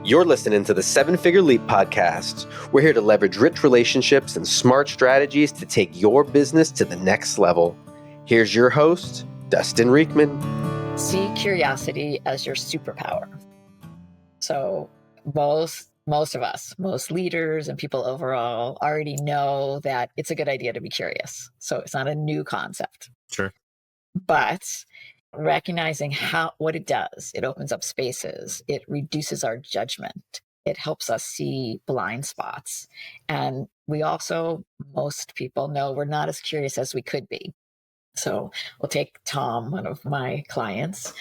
You're listening to the Seven Figure Leap podcast. We're here to leverage rich relationships and smart strategies to take your business to the next level. Here's your host, Dustin Rieckman. See curiosity as your superpower. So most of us, most leaders and people overall already know that it's a good idea to be curious. So it's not a new concept. Sure. But recognizing what it does, it opens up spaces, it reduces our judgment, it helps us see blind spots. And we also, most people know we're not as curious as we could be. So we'll take Tom, one of my clients,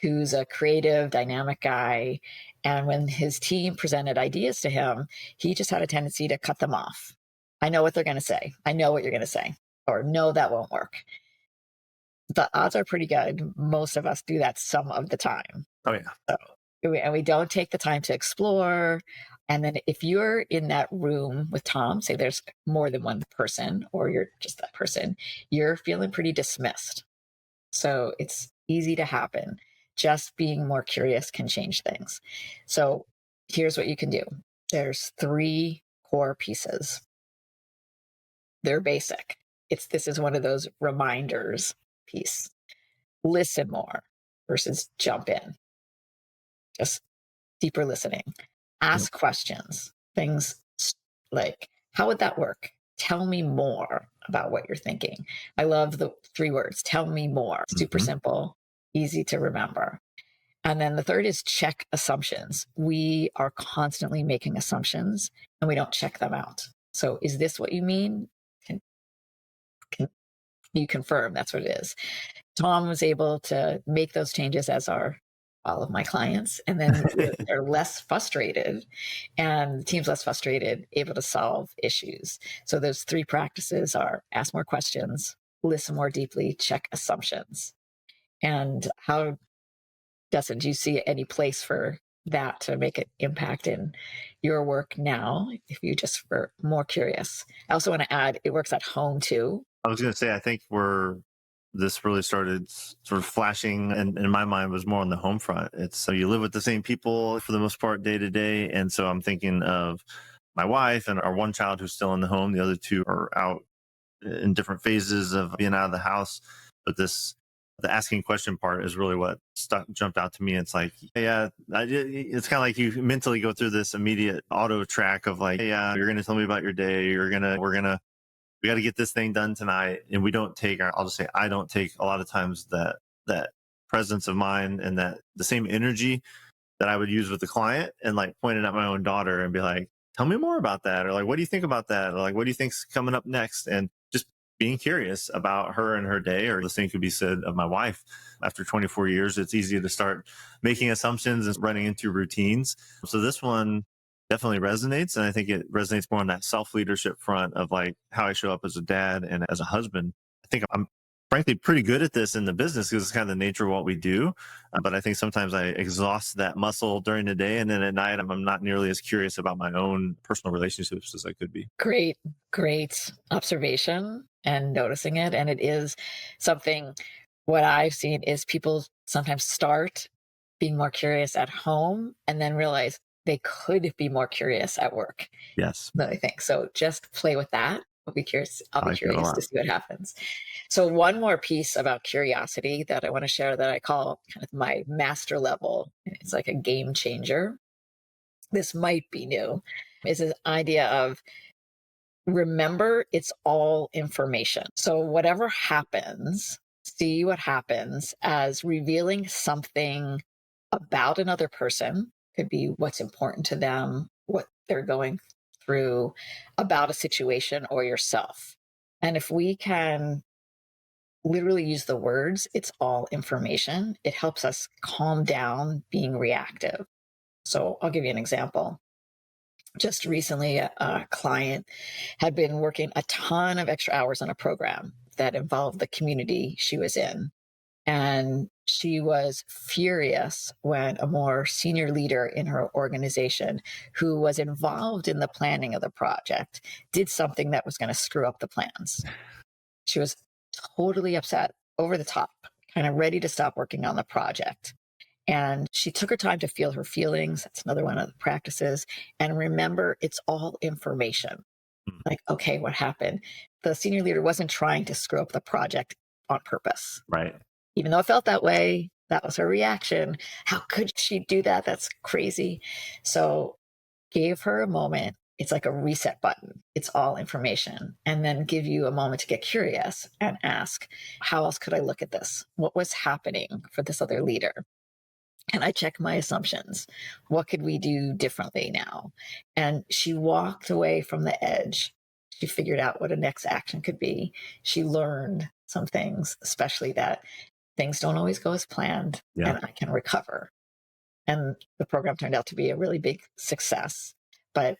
who's a creative, dynamic guy. And when his team presented ideas to him, he just had a tendency to cut them off. I know what they're going to say. I know what you're going to say. Or no, that won't work. The odds are pretty good. Most of us do that some of the time. Oh, yeah. And we don't take the time to explore. And then if you're in that room with Tom, say there's more than one person, or you're just that person, you're feeling pretty dismissed. So it's easy to happen. Just being more curious can change things. So here's what you can do. There's 3 core pieces. They're basic. This is one of those reminders piece. Listen more versus jump in. Just deeper listening. Ask questions. Things like, how would that work? Tell me more about what you're thinking. I love the 3 words. Tell me more. Super simple, easy to remember. And then the third is check assumptions. We are constantly making assumptions and we don't check them out. So is this what you mean? Can you confirm that's what it is? Tom was able to make those changes, as are all of my clients. And then they're less frustrated and the team's less frustrated, able to solve issues. So those 3 practices are ask more questions, listen more deeply, check assumptions. And how, Dustin, do you see any place for that to make an impact in your work now, if you just were more curious? I also want to add, it works at home too. I was going to say, I think this really started sort of flashing, and in my mind was more on the home front. It's so you live with the same people for the most part day to day. And so I'm thinking of my wife and our one child who's still in the home. The other 2 are out in different phases of being out of the house. But the asking question part is really what jumped out to me. It's like, yeah, it's kind of like you mentally go through this immediate auto track of like, hey, yeah, you're going to tell me about your day. We got to get this thing done tonight. And I'll just say, I don't take a lot of times that presence of mind and that the same energy that I would use with the client and like pointing at my own daughter and be like, tell me more about that. Or like, what do you think about that? Or like, what do you think's coming up next? And just being curious about her and her day. Or the same could be said of my wife. After 24 years, it's easy to start making assumptions and running into routines. So this one definitely resonates. And I think it resonates more on that self-leadership front of like how I show up as a dad and as a husband. I think I'm frankly pretty good at this in the business because it's kind of the nature of what we do. But I think sometimes I exhaust that muscle during the day. And then at night, I'm not nearly as curious about my own personal relationships as I could be. Great observation and noticing it. And it is something, what I've seen is people sometimes start being more curious at home and then realize they could be more curious at work. Yes. I think so. Just play with that. I'll be curious to see what happens. So one more piece about curiosity that I want to share that I call kind of my master level. It's like a game changer. This might be new. Is this idea of remember it's all information. So whatever happens, see what happens as revealing something about another person. Could be what's important to them, what they're going through, about a situation or yourself. And if we can literally use the words, it's all information, it helps us calm down being reactive. So I'll give you an example. Just recently, a client had been working a ton of extra hours on a program that involved the community she was in. And she was furious when a more senior leader in her organization who was involved in the planning of the project did something that was going to screw up the plans. She was totally upset, over the top, kind of ready to stop working on the project. And she took her time to feel her feelings. That's another one of the practices. And remember, it's all information. Like, okay, what happened? The senior leader wasn't trying to screw up the project on purpose. Right. Even though it felt that way, that was her reaction. How could she do that? That's crazy. So gave her a moment. It's like a reset button. It's all information. And then give you a moment to get curious and ask, how else could I look at this? What was happening for this other leader? And I check my assumptions. What could we do differently now? And she walked away from the edge. She figured out what a next action could be. She learned some things, especially that things don't always go as planned, and I can recover. And the program turned out to be a really big success. But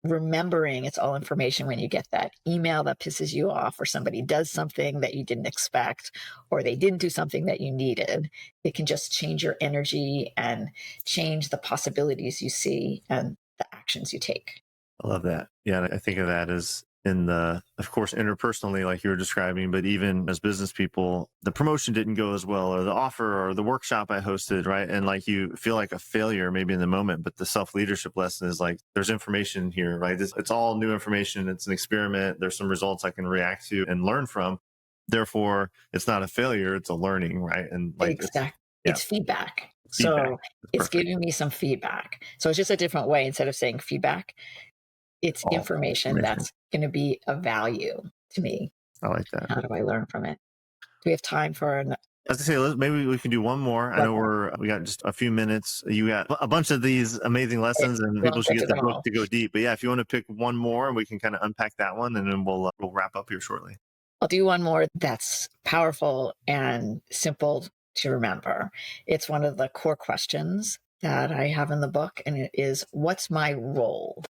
remembering it's all information when you get that email that pisses you off, or somebody does something that you didn't expect, or they didn't do something that you needed, it can just change your energy and change the possibilities you see and the actions you take. I love that. Yeah, I think of that as in the, of course, interpersonally, like you were describing, but even as business people, the promotion didn't go as well, or the offer or the workshop I hosted, right? And like you feel like a failure maybe in the moment, but the self-leadership lesson is like, there's information here, right? It's all new information. It's an experiment. There's some results I can react to and learn from. Therefore, it's not a failure, it's a learning, right? And like, exactly. It's feedback. Feedback. So it's giving me some feedback. So it's just a different way. Instead of saying feedback, it's information that's going to be of value to me. I like that. How do I learn from it? Do we have time for As I say, maybe we can do one more. I know we got just a few minutes. You got a bunch of these amazing lessons, and people should get the book to go deep. But yeah, if you want to pick one more, and we can kind of unpack that one, and then we'll wrap up here shortly. I'll do one more that's powerful and simple to remember. It's one of the core questions that I have in the book, and it is, what's my role?